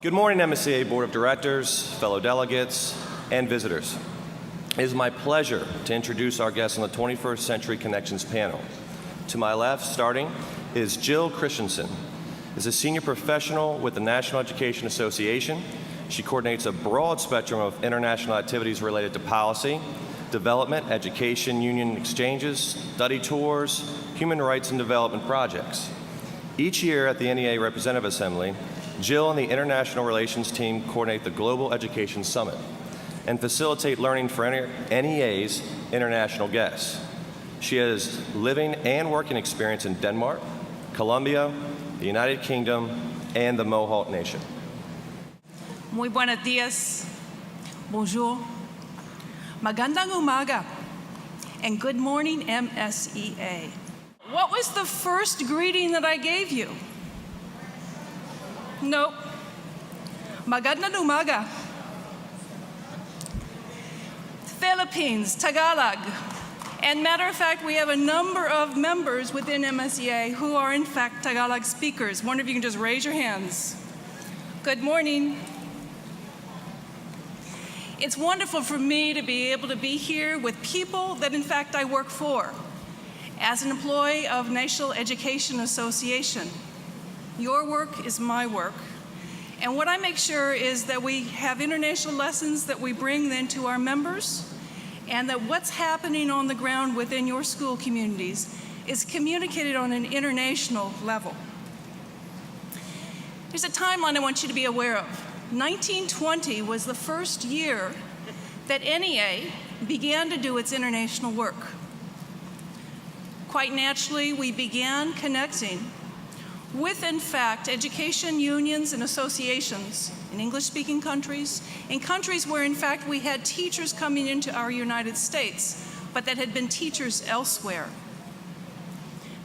Good morning, MSEA Board of Directors, fellow delegates, and visitors. It is my pleasure to introduce our guests on the 21st Century Connections panel. To my left, starting, is Jill Christianson. Is a senior professional with the National Education Association. She coordinates a broad spectrum of international activities related to policy, development, education, union exchanges, study tours, human rights and development projects. Each year at the NEA Representative Assembly, Jill and the International Relations team coordinate the Global Education Summit and facilitate learning for NEA's international guests. She has living and working experience in Denmark, Colombia, the United Kingdom, and the Mohawk Nation. Muy buenos días, bonjour, magandang umaga, and good morning, MSEA. What was the first greeting that I gave you? Nope. Magandang umaga. Philippines, Tagalog. And matter of fact, we have a number of members within MSEA who are in fact Tagalog speakers. Wonder if you can just raise your hands. Good morning. It's wonderful for me to be able to be here with people that in fact I work for as an employee of National Education Association. Your work is my work. And what I make sure is that we have international lessons that we bring then to our members, and that what's happening on the ground within your school communities is communicated on an international level. There's a timeline I want you to be aware of. 1920 was the first year that NEA began to do its international work. Quite naturally, we began connecting with, in fact, education unions and associations in English-speaking countries, in countries where, in fact, we had teachers coming into our United States, but that had been teachers elsewhere.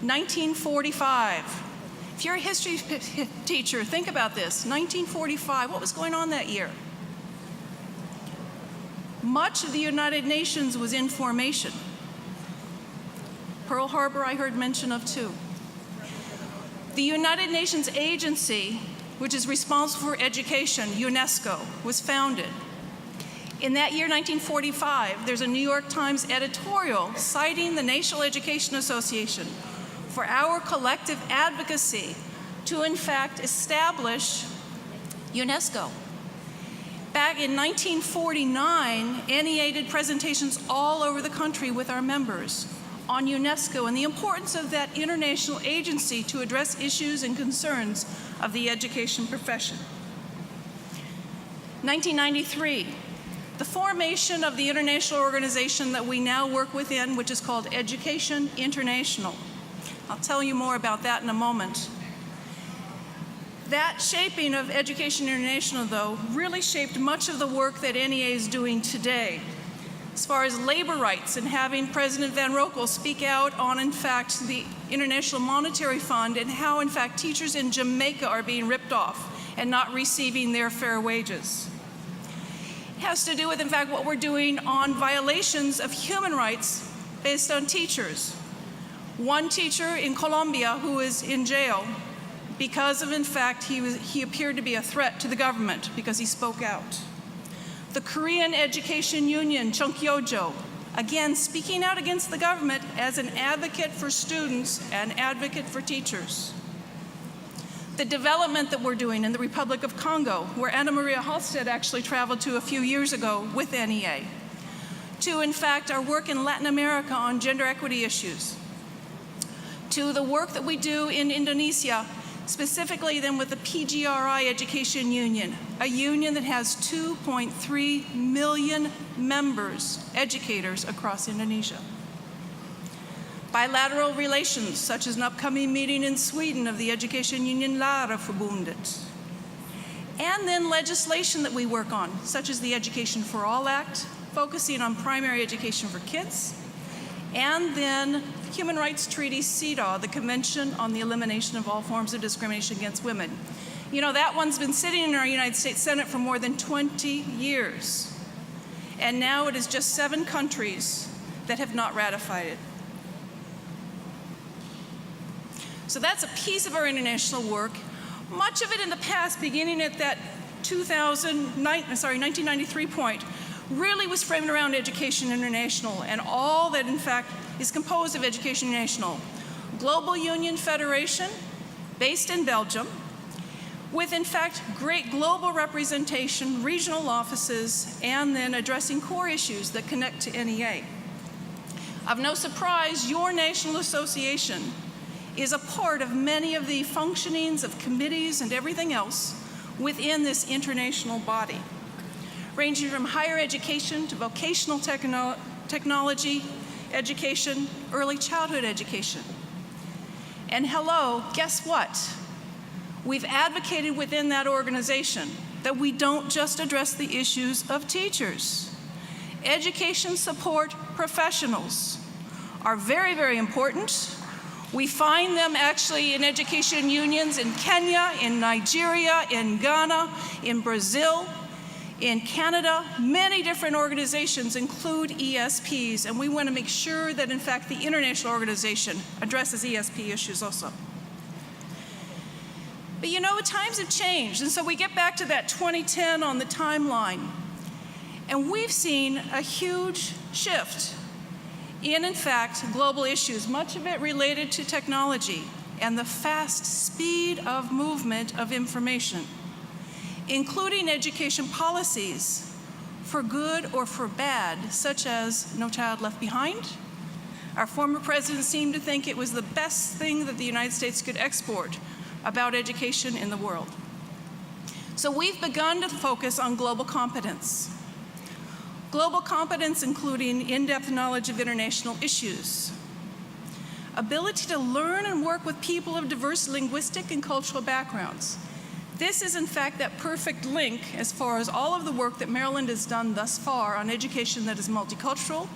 1945. If you're a history teacher, think about this. 1945, what was going on that year? Much of the United Nations was in formation. Pearl Harbor, I heard mention of too. The United Nations agency, which is responsible for education, UNESCO, was founded. In that year, 1945, there's a New York Times editorial citing the National Education Association for our collective advocacy to, in fact, establish UNESCO. Back in 1949, NEA did presentations all over the country with our members on UNESCO and the importance of that international agency to address issues and concerns of the education profession. 1993, the formation of the international organization that we now work within, which is called Education International. I'll tell you more about that in a moment. That shaping of Education International, though, really shaped much of the work that NEA is doing today, as far as labor rights and having President Van Roekel speak out on, in fact, the International Monetary Fund and how, in fact, teachers in Jamaica are being ripped off and not receiving their fair wages. It has to do with, in fact, what we're doing on violations of human rights based on teachers. One teacher in Colombia who is in jail because of, in fact, he appeared to be a threat to the government because he spoke out. The Korean Education Union, Cheongkyojo, again speaking out against the government as an advocate for students and advocate for teachers. The development that we're doing in the Republic of Congo, where Anna Maria Halstead actually traveled to a few years ago with NEA. To, in fact, our work in Latin America on gender equity issues. To the work that we do in Indonesia, specifically then with the PGRI Education Union, a union that has 2.3 million members, educators across Indonesia. Bilateral relations, such as an upcoming meeting in Sweden of the Education Union Lärarförbundet. And then legislation that we work on, such as the Education for All Act, focusing on primary education for kids, and then Human Rights Treaty, CEDAW, the Convention on the Elimination of All Forms of Discrimination Against Women. You know, that one's been sitting in our United States Senate for more than 20 years. And now it is just 7 countries that have not ratified it. So that's a piece of our international work. Much of it in the past, beginning at that 1993 point really was framed around Education International and all that, in fact, is composed of Education International. Global Union Federation, based in Belgium, with, in fact, great global representation, regional offices, and then addressing core issues that connect to NEA. Of no surprise, your national association is a part of many of the functionings of committees and everything else within this international body, ranging from higher education to vocational technology education, early childhood education. And hello, guess what? We've advocated within that organization that we don't just address the issues of teachers. Education support professionals are very, very important. We find them actually in education unions in Kenya, in Nigeria, in Ghana, in Brazil, in Canada. Many different organizations include ESPs, and we want to make sure that, in fact, the international organization addresses ESP issues also. But you know, times have changed, and so we get back to that 2010 on the timeline, and we've seen a huge shift in fact, global issues, much of it related to technology and the fast speed of movement of information, including education policies for good or for bad, such as No Child Left Behind. Our former president seemed to think it was the best thing that the United States could export about education in the world. So we've begun to focus on global competence. Global competence including in-depth knowledge of international issues, ability to learn and work with people of diverse linguistic and cultural backgrounds. This is in fact that perfect link as far as all of the work that Maryland has done thus far on education that is multicultural,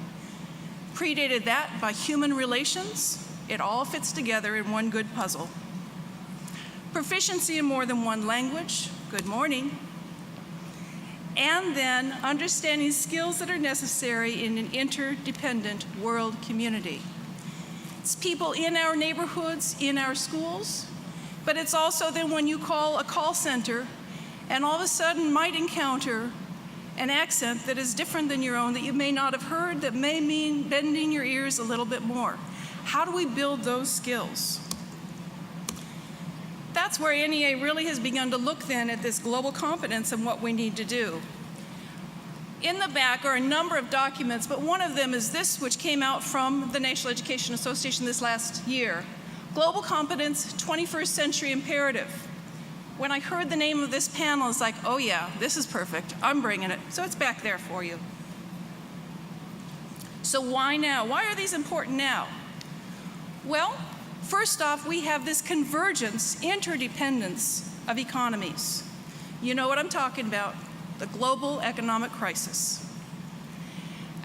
predated that by human relations. It all fits together in one good puzzle. Proficiency in more than one language, good morning, and then understanding skills that are necessary in an interdependent world community. It's people in our neighborhoods, in our schools, but it's also then when you call a call center and all of a sudden might encounter an accent that is different than your own that you may not have heard, that may mean bending your ears a little bit more. How do we build those skills? That's where NEA really has begun to look then at this global competence and what we need to do. In the back are a number of documents, but one of them is this, which came out from the National Education Association this last year. Global Competence, 21st Century Imperative. When I heard the name of this panel, it's like, oh yeah, this is perfect. I'm bringing it. So it's back there for you. So why now? Why are these important now? Well, first off, we have this convergence, interdependence of economies. You know what I'm talking about, the global economic crisis.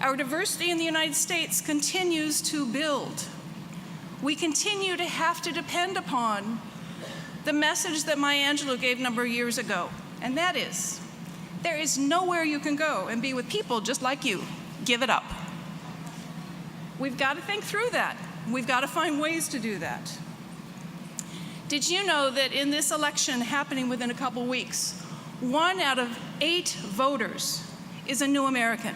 Our diversity in the United States continues to build. We continue to have to depend upon the message that Maya Angelou gave a number of years ago, and that is, there is nowhere you can go and be with people just like you. Give it up. We've got to think through that. We've got to find ways to do that. Did you know that in this election happening within a couple weeks, 1 out of 8 voters is a new American?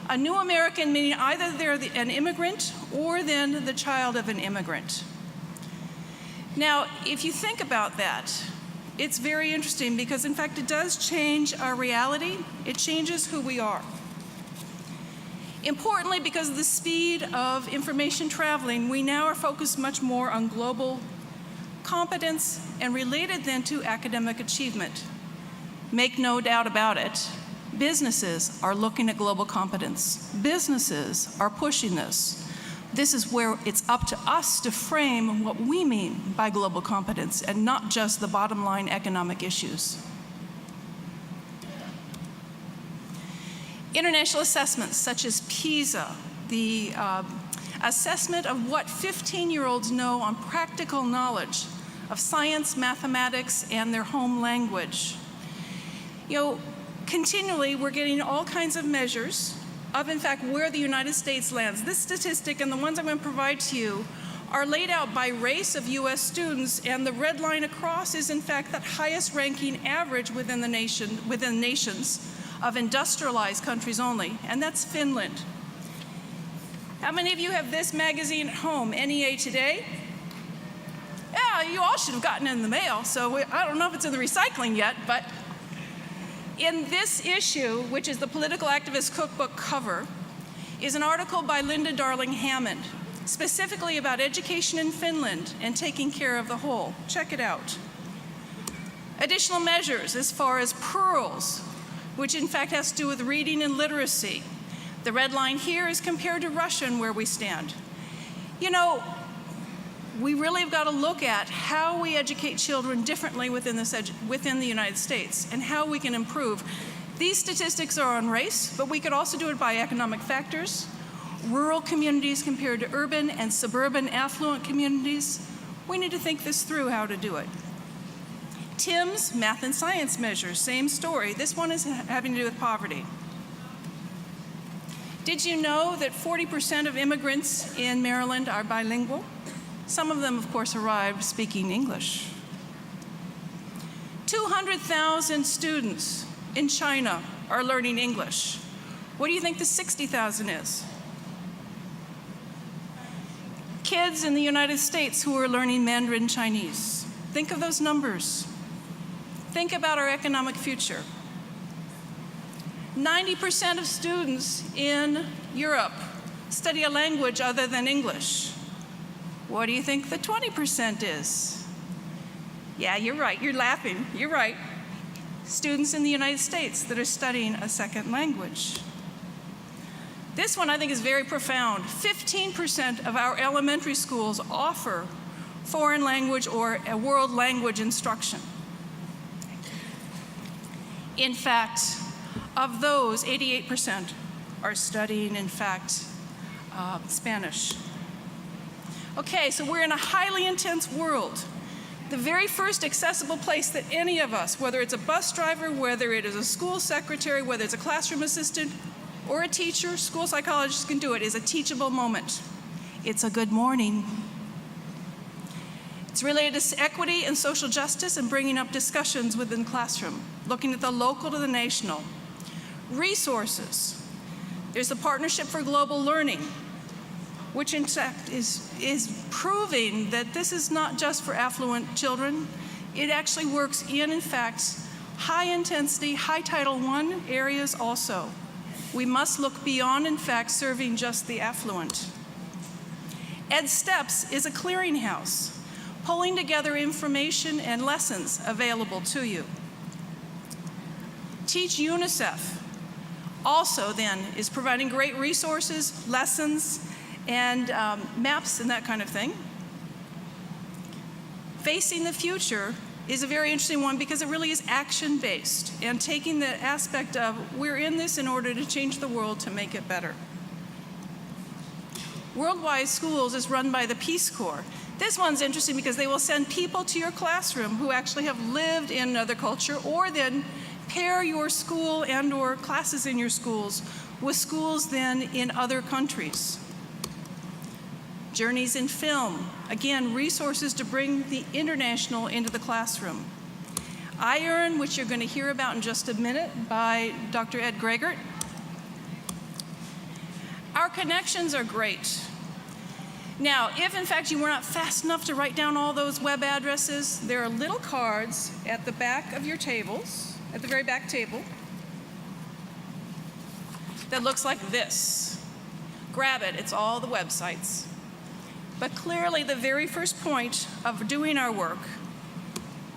A new American meaning either they're an immigrant or then the child of an immigrant. Now, if you think about that, it's very interesting because, in fact, it does change our reality. It changes who we are. Importantly, because of the speed of information traveling, we now are focused much more on global competence and related then to academic achievement. Make no doubt about it, businesses are looking at global competence. Businesses are pushing this. This is where it's up to us to frame what we mean by global competence and not just the bottom line economic issues. International assessments such as PISA, the assessment of what 15-year-olds know on practical knowledge of science, mathematics, and their home language. You know, continually we're getting all kinds of measures of, in fact, where the United States lands. This statistic and the ones I'm going to provide to you are laid out by race of U.S. students, and the red line across is in fact that highest ranking average within nations of industrialized countries only, and that's Finland. How many of you have this magazine at home, NEA Today? Yeah, you all should have gotten it in the mail, so I don't know if it's in the recycling yet, but in this issue, which is the Political Activist Cookbook cover, is an article by Linda Darling Hammond, specifically about education in Finland and taking care of the whole. Check it out. Additional measures as far as pearls, which in fact has to do with reading and literacy. The red line here is compared to Russia and where we stand. You know, we really have got to look at how we educate children differently within the United States and how we can improve. These statistics are on race, but we could also do it by economic factors, rural communities compared to urban and suburban affluent communities. We need to think this through how to do it. TIMSS math and science measures, same story. This one is having to do with poverty. Did you know that 40% of immigrants in Maryland are bilingual? Some of them, of course, arrived speaking English. 200,000 students in China are learning English. What do you think the 60,000 is? Kids in the United States who are learning Mandarin Chinese. Think of those numbers. Think about our economic future. 90% of students in Europe study a language other than English. What do you think the 20% is? Yeah, you're right. You're laughing. You're right. Students in the United States that are studying a second language. This one I think is very profound. 15% of our elementary schools offer foreign language or a world language instruction. In fact, of those, 88% are studying, in fact, Spanish. Okay, so we're in a highly intense world. The very first accessible place that any of us, whether it's a bus driver, whether it is a school secretary, whether it's a classroom assistant, or a teacher, school psychologist can do it, is a teachable moment. It's a good morning. It's related to equity and social justice and bringing up discussions within the classroom, looking at the local to the national. Resources. There's the Partnership for Global Learning, which in fact is proving that this is not just for affluent children. It actually works in fact, high intensity, high Title I areas also. We must look beyond, in fact, serving just the affluent. Steps is a clearinghouse, pulling together information and lessons available to you. Teach UNICEF also then is providing great resources, lessons, and maps and that kind of thing. Facing the Future is a very interesting one because it really is action-based and taking the aspect of we're in this in order to change the world to make it better. Worldwide Schools is run by the Peace Corps. This one's interesting because they will send people to your classroom who actually have lived in another culture, or then pair your school and or classes in your schools with schools then in other countries. Journeys in Film, again, resources to bring the international into the classroom. iEarn, which you're going to hear about in just a minute by Dr. Ed Gregert. Our connections are great. Now, if in fact you were not fast enough to write down all those web addresses, there are little cards at the back of your tables, at the very back table, that looks like this. Grab it, it's all the websites. But clearly the very first point of doing our work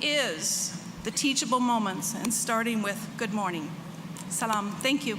is the teachable moments, and starting with good morning. Salam, thank you.